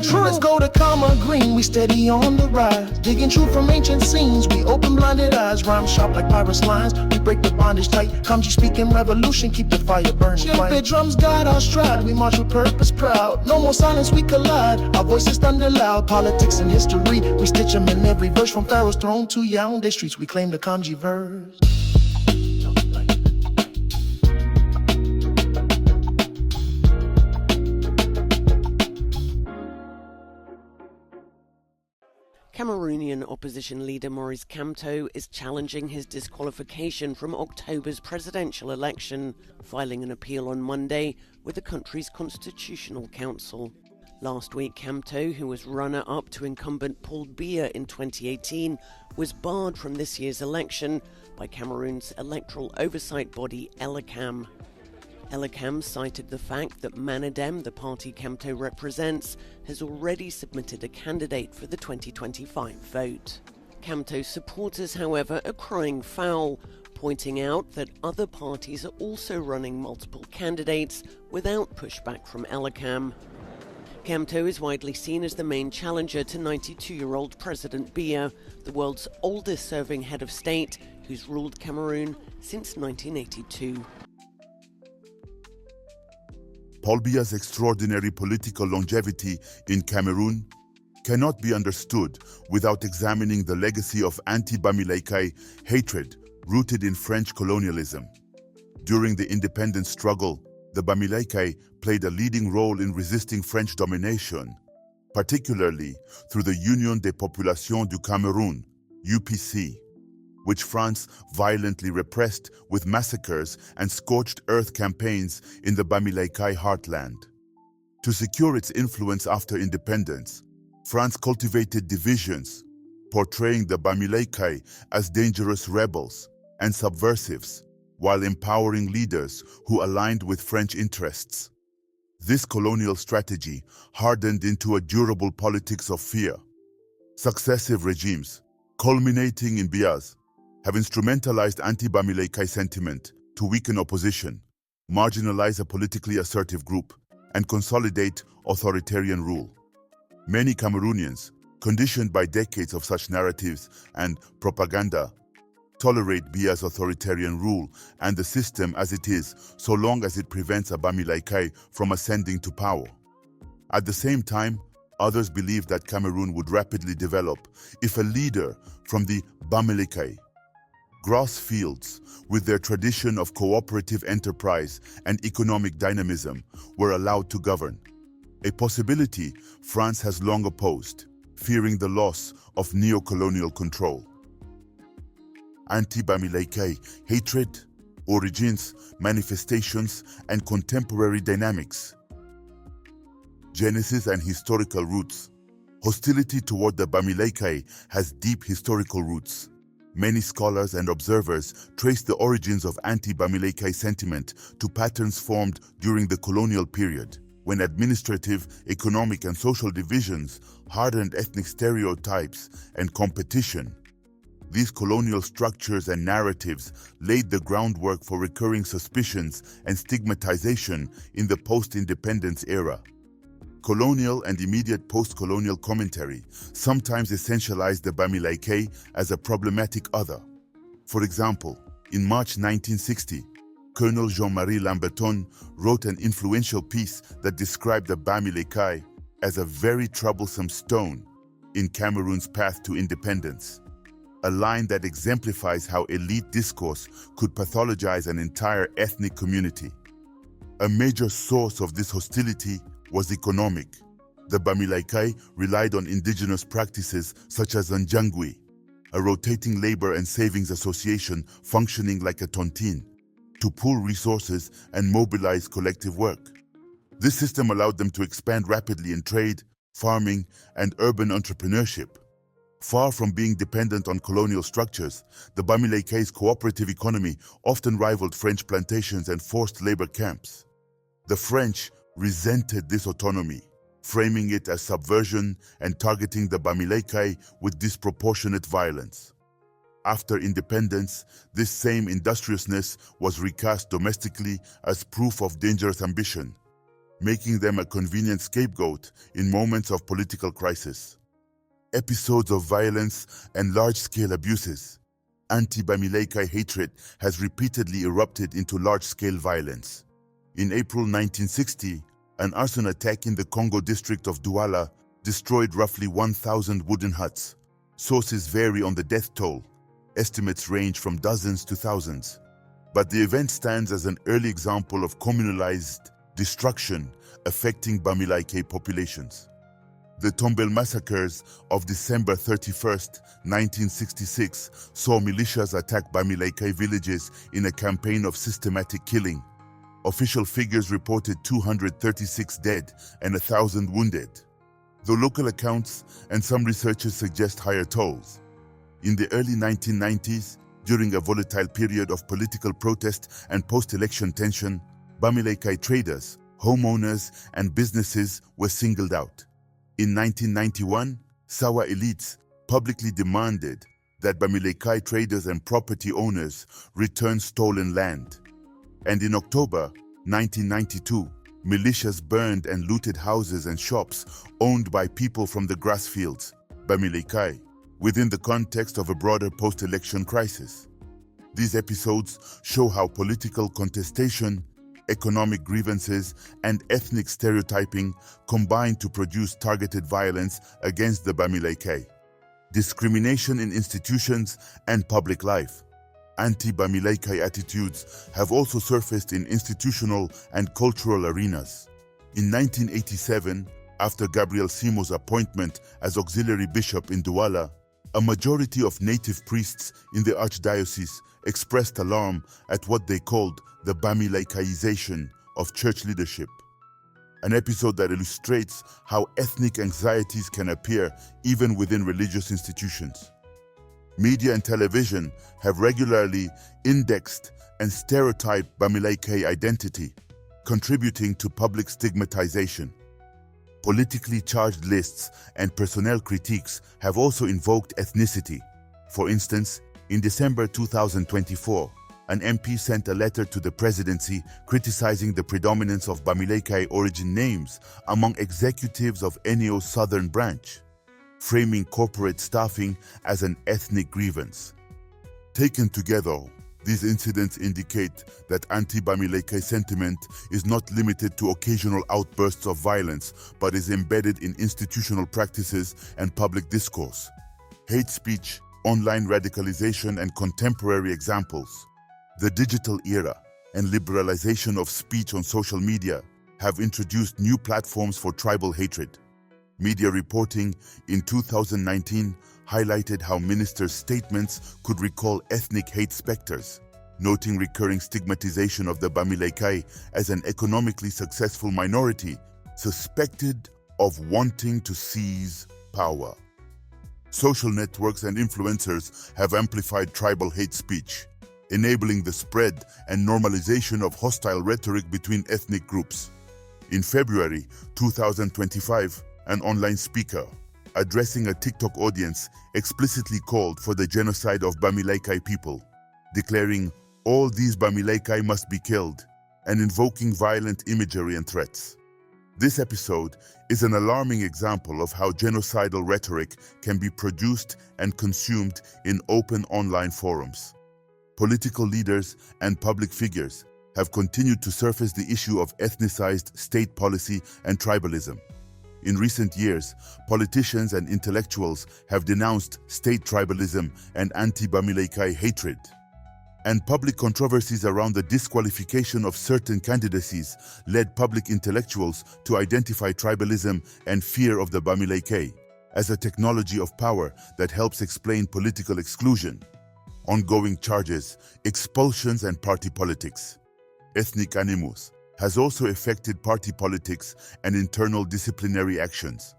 True. Let's go to CAMEROON, we steady on the rise. Digging truth from ancient scenes, we open blinded eyes. Rhyme sharp like pirates' lines, we break the bondage tight. Kamji speaking revolution, keep the fire burning. Chill drums guide our stride, we march with purpose proud. No more silence, we collide, our voices thunder loud. Politics and history, we stitch them in every verse. From Pharaoh's throne to Yaoundé streets, we claim the Kamji verse. Cameroonian opposition leader Maurice Kamto is challenging his disqualification from October's presidential election, filing an appeal on Monday with the country's Constitutional Council. Last week, Kamto, who was runner-up to incumbent Biya in 2018, was barred from this year's election by Cameroon's electoral oversight body ELECAM. ELECAM cited the fact that Manadem, the party Kamto represents, has already submitted a candidate for the 2025 vote. Kamto supporters, however, are crying foul, pointing out that other parties are also running multiple candidates without pushback from ELECAM. Kamto is widely seen as the main challenger to 92-year-old President Biya, the world's oldest-serving head of state, who's ruled Cameroon since 1982. Paul Biya's extraordinary political longevity in Cameroon cannot be understood without examining the legacy of anti-Bamileke hatred rooted in French colonialism. During the independence struggle, the Bamileke played a leading role in resisting French domination, particularly through the Union des Populations du Cameroun, UPC, which France violently repressed with massacres and scorched earth campaigns in the Bamileke heartland. To secure its influence after independence, France cultivated divisions, portraying the Bamileke as dangerous rebels and subversives, while empowering leaders who aligned with French interests. This colonial strategy hardened into a durable politics of fear. Successive regimes, culminating in Biya's, have instrumentalized anti-Bamileke sentiment to weaken opposition, marginalize a politically assertive group, and consolidate authoritarian rule. Many Cameroonians, conditioned by decades of such narratives and propaganda, tolerate Biya's authoritarian rule and the system as it is, so long as it prevents a Bamileke from ascending to power. At the same time, others believe that Cameroon would rapidly develop if a leader from the Bamileke grass fields, with their tradition of cooperative enterprise and economic dynamism, were allowed to govern. A possibility France has long opposed, fearing the loss of neo-colonial control. Anti-Bamileke hatred, origins, manifestations, and contemporary dynamics. Genesis and historical roots. Hostility toward the Bamileke has deep historical roots. Many scholars and observers trace the origins of anti-Bamileke sentiment to patterns formed during the colonial period, when administrative, economic, and social divisions hardened ethnic stereotypes and competition. These colonial structures and narratives laid the groundwork for recurring suspicions and stigmatization in the post-independence era. Colonial and immediate post-colonial commentary sometimes essentialized the Bamileke as a problematic other. For example, in March 1960, Colonel Jean-Marie Lamberton wrote an influential piece that described the Bamileke as a very troublesome stone in Cameroon's path to independence, a line that exemplifies how elite discourse could pathologize an entire ethnic community. A major source of this hostility was economic. The Bamileke relied on indigenous practices such as Njangwi, a rotating labor and savings association functioning like a tontine, to pool resources and mobilize collective work. This system allowed them to expand rapidly in trade, farming, and urban entrepreneurship. Far from being dependent on colonial structures, the Bamileke's cooperative economy often rivaled French plantations and forced labor camps. The French resented this autonomy, framing it as subversion and targeting the Bamileke with disproportionate violence. After independence, this same industriousness was recast domestically as proof of dangerous ambition. making them a convenient scapegoat in moments of political crisis. Episodes of violence and large-scale abuses. Anti-Bamileke hatred has repeatedly erupted into large-scale violence. In April 1960, an arson attack in the Congo district of Douala destroyed roughly 1,000 wooden huts. Sources vary on the death toll. Estimates range from dozens to thousands. But the event stands as an early example of communalized destruction affecting Bamileke populations. The Tombel massacres of December 31, 1966 saw militias attack Bamileke villages in a campaign of systematic killing. Official figures reported 236 dead and 1,000 wounded, though local accounts and some researchers suggest higher tolls. In the early 1990s, during a volatile period of political protest and post-election tension, Bamileke traders, homeowners, and businesses were singled out. In 1991, Sawa elites publicly demanded that Bamileke traders and property owners return stolen land. And in October 1992, militias burned and looted houses and shops owned by people from the grass fields, Bamileke, within the context of a broader post-election crisis. These episodes show how political contestation, economic grievances, and ethnic stereotyping combine to produce targeted violence against the Bamileke. Discrimination in institutions and public life. Anti-Bamileke attitudes have also surfaced in institutional and cultural arenas. In 1987, after Gabriel Simo's appointment as auxiliary bishop in Douala, a majority of native priests in the archdiocese expressed alarm at what they called the Bamilekeization of church leadership. An episode that illustrates how ethnic anxieties can appear even within religious institutions. Media and television have regularly indexed and stereotyped Bamileke identity, contributing to public stigmatization. Politically charged lists and personnel critiques have also invoked ethnicity. For instance, in December 2024, an MP sent a letter to the presidency criticizing the predominance of Bamileke origin names among executives of NEO's southern branch, framing corporate staffing as an ethnic grievance. Taken together, these incidents indicate that anti-Bamileke sentiment is not limited to occasional outbursts of violence, but is embedded in institutional practices and public discourse. Hate speech, online radicalization, and contemporary examples. The digital era and liberalization of speech on social media have introduced new platforms for tribal hatred. Media reporting in 2019 highlighted how ministers' statements could recall ethnic hate specters, noting recurring stigmatization of the Bamileke as an economically successful minority suspected of wanting to seize power. Social networks and influencers have amplified tribal hate speech, enabling the spread and normalization of hostile rhetoric between ethnic groups. In February 2025, an online speaker addressing a TikTok audience explicitly called for the genocide of Bamileke people, declaring all these Bamileke must be killed and invoking violent imagery and threats. This episode is an alarming example of how genocidal rhetoric can be produced and consumed in open online forums. Political leaders and public figures have continued to surface the issue of ethnicized state policy and tribalism. In recent years, politicians and intellectuals have denounced state tribalism and anti-Bamileke hatred. And public controversies around the disqualification of certain candidacies led public intellectuals to identify tribalism and fear of the Bamileke as a technology of power that helps explain political exclusion. Ongoing charges, expulsions, and party politics. Ethnic animus has also affected party politics and internal disciplinary actions.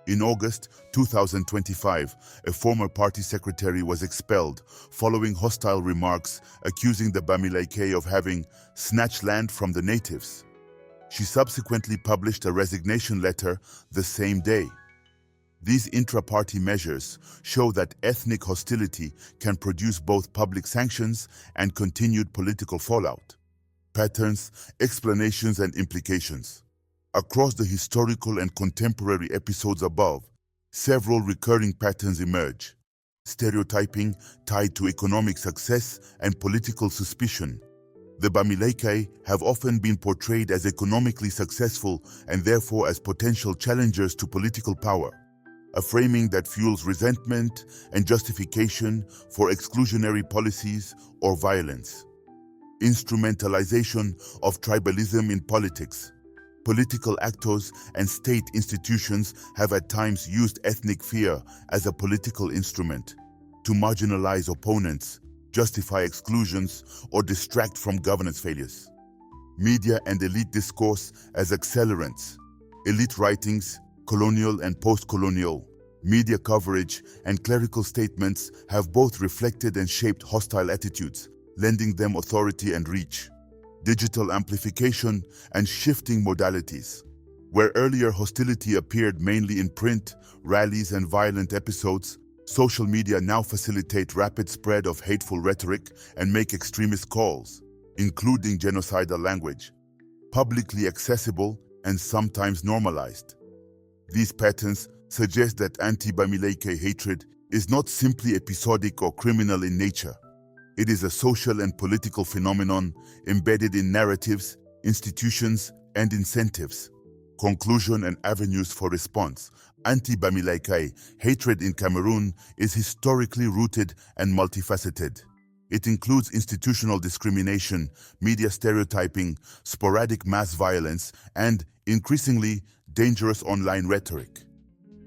In August 2025, a former party secretary was expelled following hostile remarks accusing the Bamileke of having snatched land from the natives. She subsequently published a resignation letter the same day. These intra-party measures show that ethnic hostility can produce both public sanctions and continued political fallout. Patterns, explanations, and implications. Across the historical and contemporary episodes above, several recurring patterns emerge. Stereotyping tied to economic success and political suspicion. The Bamileke have often been portrayed as economically successful and therefore as potential challengers to political power, a framing that fuels resentment and justification for exclusionary policies or violence. Instrumentalization of tribalism in politics. Political actors and state institutions have at times used ethnic fear as a political instrument to marginalize opponents, justify exclusions, or distract from governance failures. Media and elite discourse as accelerants. Elite writings, colonial and post-colonial, media coverage, and clerical statements have both reflected and shaped hostile attitudes, lending them authority and reach. Digital amplification and shifting modalities. Where earlier hostility appeared mainly in print, rallies, and violent episodes, social media now facilitate rapid spread of hateful rhetoric and make extremist calls, including genocidal language, publicly accessible and sometimes normalized. These patterns suggest that anti-Bamileke hatred is not simply episodic or criminal in nature. It is a social and political phenomenon embedded in narratives, institutions, and incentives. Conclusion and avenues for response. Anti-Bamileke hatred in Cameroon is historically rooted and multifaceted. It includes institutional discrimination, media stereotyping, sporadic mass violence, and, increasingly, dangerous online rhetoric.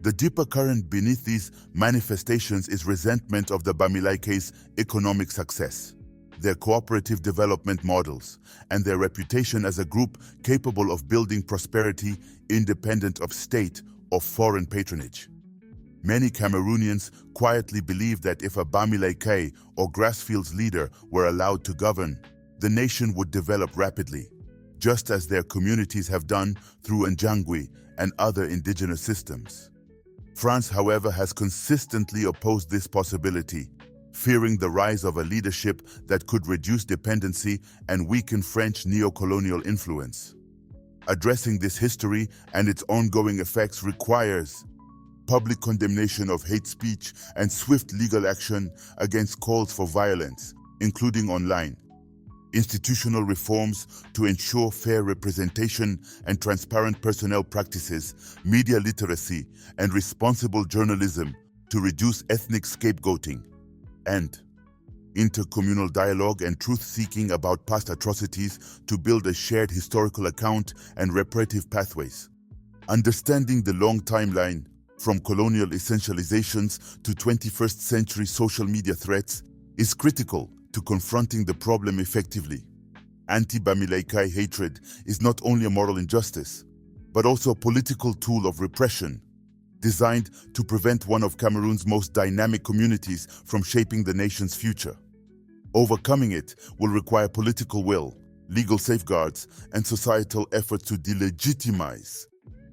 The deeper current beneath these manifestations is resentment of the Bamileke's economic success, their cooperative development models, and their reputation as a group capable of building prosperity independent of state or foreign patronage. Many Cameroonians quietly believe that if a Bamileke or grassfields leader were allowed to govern, the nation would develop rapidly, just as their communities have done through Njangwi and other indigenous systems. France, however, has consistently opposed this possibility, fearing the rise of a leadership that could reduce dependency and weaken French neo-colonial influence. Addressing this history and its ongoing effects requires public condemnation of hate speech and swift legal action against calls for violence, including online. Institutional reforms to ensure fair representation and transparent personnel practices, media literacy, and responsible journalism to reduce ethnic scapegoating, and intercommunal dialogue and truth-seeking about past atrocities to build a shared historical account and reparative pathways. Understanding the long timeline, from colonial essentializations to 21st century social media threats, is critical to confronting the problem effectively. Anti-Bamileke hatred is not only a moral injustice, but also a political tool of repression, designed to prevent one of Cameroon's most dynamic communities from shaping the nation's future. Overcoming it will require political will, legal safeguards, and societal efforts to delegitimize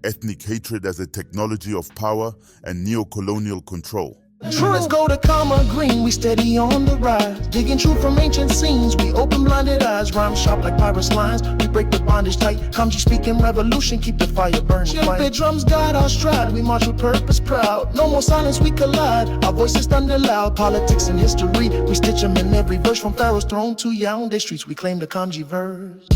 ethnic hatred as a technology of power and neo-colonial control. True as go to CAMEROON, we steady on the rise. Digging truth from ancient scenes, we open blinded eyes. Rhyme sharp like pirates' lines, we break the bondage tight. Kamji speaking revolution, keep the fire burning. Big drums guide our stride, we march with purpose proud. No more silence, we collide, our voices thunder loud. Politics and history, we stitch them in every verse. From Pharaoh's throne to Yaoundé streets, we claim the Kamji verse.